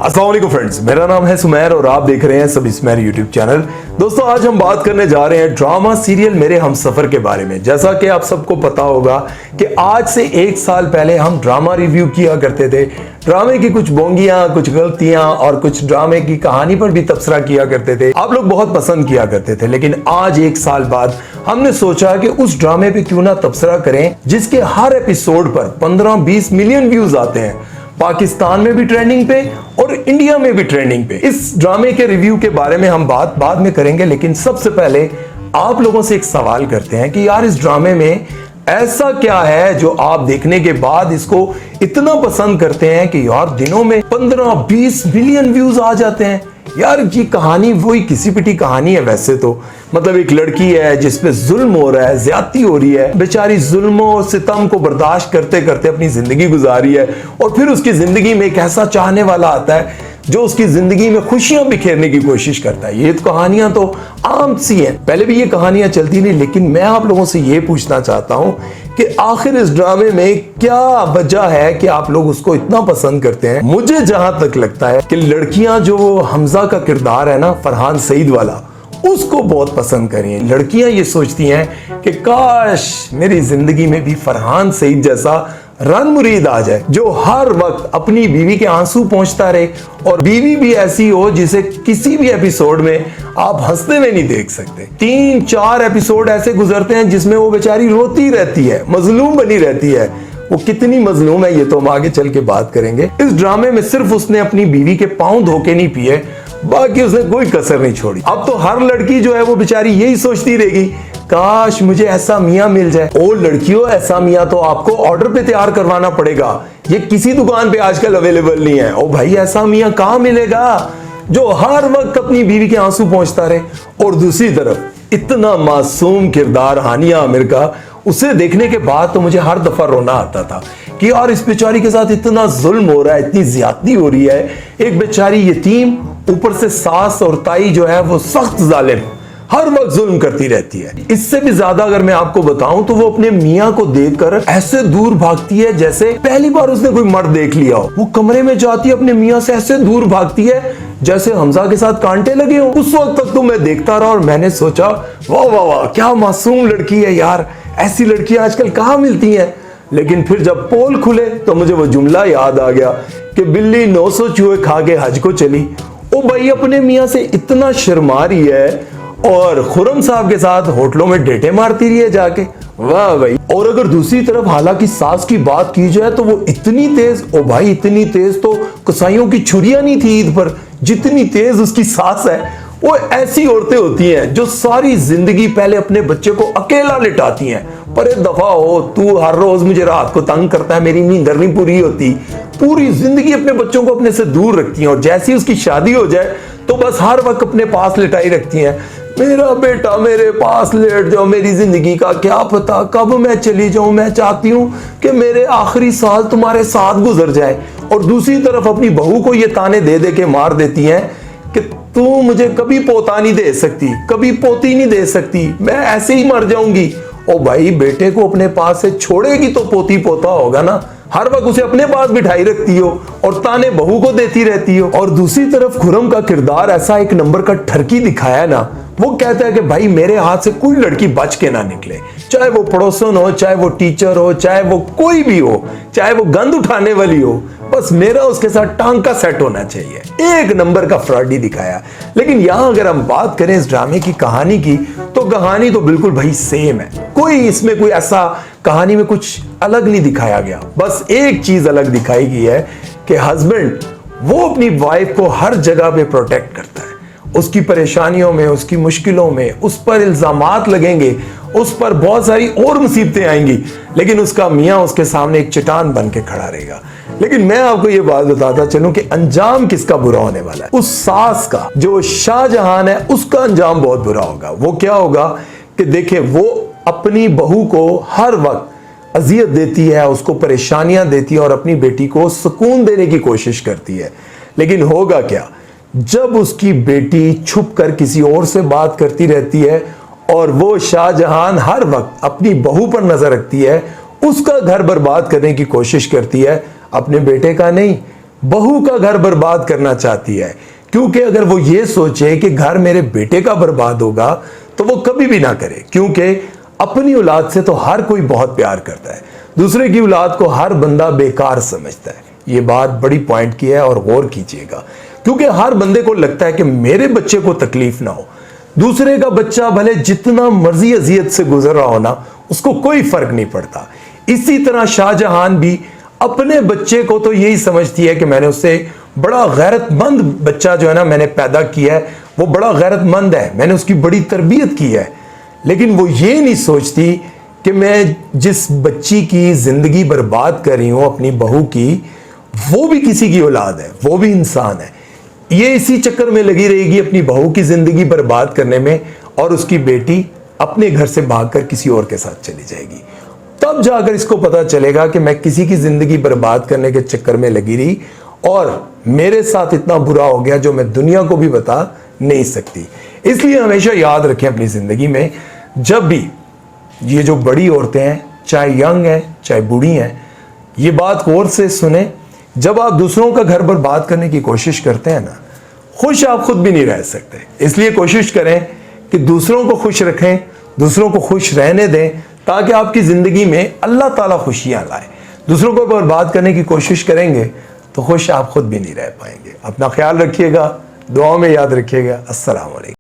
अस्सलाम वालेकुम फ्रेंड्स, मेरा नाम है सुमेर और आप देख रहे हैं सब स्मेर यूट्यूब चैनल। दोस्तों, आज हम बात करने जा रहे हैं ड्रामा सीरियल मेरे हमसफर के बारे में। जैसा कि आप सबको पता होगा कि आज से 1 साल पहले हम ड्रामा रिव्यू किया करते थे। ड्रामे की कुछ बोंगियां, कुछ गलतियां और कुछ ड्रामे की कहानी पर भी तबसरा किया करते थे। आप लोग बहुत पसंद किया करते थे, लेकिन आज 1 साल बाद हमने सोचा कि उस ड्रामे पे क्यों ना तबसरा करें जिसके हर एपिसोड पर 15-20 मिलियन व्यूज आते हैं। पाकिस्तान में भी ट्रेंडिंग पे और इंडिया में भी ट्रेंडिंग पे। इस ड्रामे के रिव्यू के बारे में हम बात बाद में करेंगे, लेकिन सबसे पहले आप लोगों से एक सवाल करते हैं कि यार इस ड्रामे में ऐसा क्या है जो आप देखने के बाद इसको इतना पसंद करते हैं कि यार दिनों में 15-20 मिलियन व्यूज आ जाते हैं। यार ये कहानी वही किसी पिटी कहानी है वैसे तो। मतलब एक लड़की है जिसपे जुल्म हो रहा है, ज्यादती हो रही है, बेचारी जुल्म और सितम को बर्दाश्त करते करते अपनी जिंदगी गुजारी है, और फिर उसकी जिंदगी में एक ऐसा चाहने वाला आता है जो उसकी जिंदगी में खुशियां बिखेरने की कोशिश करता है। ये तो कहानियां तो आम सी हैं, पहले भी ये कहानियां चलती नहीं, लेकिन मैं आप लोगों से ये पूछना चाहता हूं कि आखिर इस ड्रामे में क्या वजह है कि आप लोग उसको इतना पसंद करते हैं। मुझे जहां तक लगता है कि लड़कियां जो हमजा का किरदार है ना, फरहान सईद वाला, उसको बहुत पसंद करें। लड़कियां ये सोचती हैं कि काश मेरी जिंदगी में भी फरहान सईद जैसा रन मुरीद आ जाए जो हर वक्त अपनी बीवी के आंसू पहुंचता रहे, और बीवी भी ऐसी हो जिसे किसी भी एपिसोड में आप हंसते हुए नहीं देख सकते। 3-4 एपिसोड ऐसे गुजरते हैं जिसमें वो बेचारी रोती रहती है, मजलूम बनी रहती है। वो कितनी मजलूम है ये तो हम आगे चल के बात करेंगे। इस ड्रामे में सिर्फ उसने अपनी बीवी के पांव धोके नहीं पिए, बाकी उसने कोई कसर नहीं छोड़ी। अब तो हर लड़की जो है वो बेचारी यही सोचती रहेगी, काश मुझे ऐसा मियां मिल जाए। ओ लड़कियों, ऐसा मियां तो आपको ऑर्डर पे तैयार करवाना पड़ेगा, ये किसी दुकान पे आजकल अवेलेबल नहीं है। ओ भाई, ऐसा मियां कहां मिलेगा जो हर वक्त अपनी बीवी के आंसू पहुंचता रहे। और दूसरी तरफ इतना मासूम किरदार हानिया आमिर का, उसे देखने के बाद तो मुझे हर दफा रोना आता था कि यार इस बेचारी के साथ इतना जुल्म हो रहा है, इतनी ज्यादती हो रही है। एक बेचारी यतीम, ऊपर से सास और ताई जो है वो सख्त जालिम, हर वक्त जुल्म करती रहती है। इससे भी ज्यादा अगर मैं आपको बताऊं तो वो अपने मियां को देखकर ऐसे दूर भागती है जैसे पहली बार उसने कोई मर्द देख लिया हो। वो कमरे में जाती है, अपने मियां से ऐसे दूर भागती है जैसे हमजा के साथ कांटे लगे हो। उस वक्त तक तो मैं देखता रहा और मैंने सोचा वाह वाह वाह, क्या मासूम लड़की है यार, ऐसी लड़कियां आजकल कहां मिलती हैं। लेकिन फिर जब पोल खुले तो मुझे वो जुमला याद आ गया कि बिल्ली 900 चूहे खा के हज को चली। ओ भाई, अपने मियां से इतना शर्मा रही है और खुरम साहब के साथ होटलों में डेटे मारती रही है जाके। वाह भाई। और अगर दूसरी तरफ हालांकि सास की बात की जाए तो वो इतनी तेज, ओ भाई इतनी तेज तो कसाईयों की छुरियां नहीं थी ईद पर, जितनी तेज उसकी सास है। वो ऐसी औरतें होती हैं जो सारी जिंदगी पहले अपने बच्चे को अकेला लिटाती हैं, पर एक दफा हो तू हर रोज मुझे रात को तंग करता है, मेरी नींद नहीं पूरी होती। पूरी जिंदगी अपने बच्चों को अपने से दूर रखती हैं, और जैसी उसकी शादी हो जाए तो बस हर वक्त अपने पास लिटाई रखती हैं। मेरा बेटा मेरे पास लेट जाओ, मेरी जिंदगी का क्या पता कब मैं चली जाऊं, मैं चाहती हूं कि मेरे आखिरी साल तुम्हारे साथ गुजर जाए। और दूसरी तरफ अपनी बहू को ये ताने दे दे के मार देती हैं कि तू मुझे कभी पोता नहीं दे सकती, कभी पोती नहीं दे सकती, मैं ऐसे ही मर जाऊंगी। ओ भाई, बेटे को अपने पास से छोड़ेगी तो पोती पोता होगा ना, हर वक्त उसे अपने पास बिठाई रखती हो और ताने बहू को देती रहती हो। और दूसरी तरफ खुरम का किरदार ऐसा एक नंबर का ठरकी दिखाया ना, वो कहता है कि भाई मेरे हाथ से कोई लड़की बच के ना निकले, चाहे वो पड़ोसन हो, चाहे वो टीचर हो, चाहे वो कोई भी हो, चाहे वो गंद उठाने वाली हो, बस मेरा उसके साथ टांका सेट होना चाहिए। एक नंबर का फ्रॉडी दिखाया। लेकिन यहां अगर हम बात करें इस ड्रामे की कहानी की, तो कहानी तो बिल्कुल भाई सेम है। कोई इसमें कोई ऐसा कहानी में कुछ अलग नहीं दिखाया गया। बस एक चीज अलग दिखाई गई है कि हस्बैंड वो अपनी वाइफ को हर जगह पे प्रोटेक्ट करता है। उसकी परेशानियों में, उसकी मुश्किलों में उस पर इल्जामात लगेंगे, उस पर बहुत सारी और मुसीबतें आएंगी, लेकिन उसका मियां उसके सामने एक चट्टान बन के खड़ा रहेगा। लेकिन मैं आपको ये बात बताता चलूं कि अंजाम किसका बुरा होने वाला है। उस सास का, जो शाहजहान है, उसका अंजाम बहुत बुरा होगा। वो क्या होगा कि देखिए, वो अपनी बहू को हर वक्त अजियत देती है, उसको परेशानियां देती है और अपनी बेटी को सुकून देने की कोशिश करती है। लेकिन होगा क्या, जब उसकी बेटी छुप कर किसी और से बात करती रहती है और वो शाहजहान हर वक्त अपनी बहू पर नजर रखती है, उसका घर बर्बाद करने की कोशिश करती है, अपने बेटे का नहीं बहू का घर बर्बाद करना चाहती है, क्योंकि अगर वो ये सोचे कि घर मेरे बेटे का बर्बाद होगा तो वो कभी भी ना करे, क्योंकि अपनी औलाद से तो हर कोई बहुत प्यार करता है, दूसरे की औलाद को हर बंदा बेकार समझता है। ये बात बड़ी पॉइंट की है और गौर कीजिएगा, क्योंकि हर बंदे को लगता है कि मेरे बच्चे को तकलीफ ना हो, दूसरे का बच्चा भले जितना मर्जी अजियत से गुजर रहा हो ना, उसको कोई फर्क नहीं पड़ता। इसी तरह शाहजहां भी अपने बच्चे को तो यही समझती है कि मैंने उससे बड़ा गैरतमंद बच्चा जो है ना मैंने पैदा किया है, वो बड़ा गैरतमंद है, मैंने उसकी बड़ी तरबियत की है। लेकिन वो ये नहीं सोचती कि मैं जिस बच्ची की जिंदगी बर्बाद कर रही हूं अपनी बहू की, वो भी किसी की औलाद है, वो भी इंसान है। ये इसी चक्कर में लगी रहेगी अपनी बहू की जिंदगी बर्बाद करने में, और उसकी बेटी अपने घर से भागकर किसी और के साथ चली जाएगी। तब जाकर इसको पता चलेगा कि मैं किसी की जिंदगी बर्बाद करने के चक्कर में लगी रही और मेरे साथ इतना बुरा हो गया जो मैं दुनिया को भी बता नहीं सकती। इसलिए हमेशा याद रखें अपनी जिंदगी में, जब भी ये जो बड़ी औरतें हैं, चाहे यंग हैं चाहे बूढ़ी हैं, ये बात गौर से सुने, जब आप दूसरों का घर बर्बाद करने की कोशिश करते हैं ना, खुश आप खुद भी नहीं रह सकते। इसलिए कोशिश करें कि दूसरों को खुश रखें, दूसरों को खुश रहने दें, ताकि आपकी जिंदगी में अल्लाह ताला खुशियां लाए। दूसरों को बर्बाद करने की कोशिश करेंगे तो खुश आप खुद भी नहीं रह पाएंगे। अपना ख्याल रखिएगा, दुआओं में याद रखिएगा। अस्सलाम वालेकुम।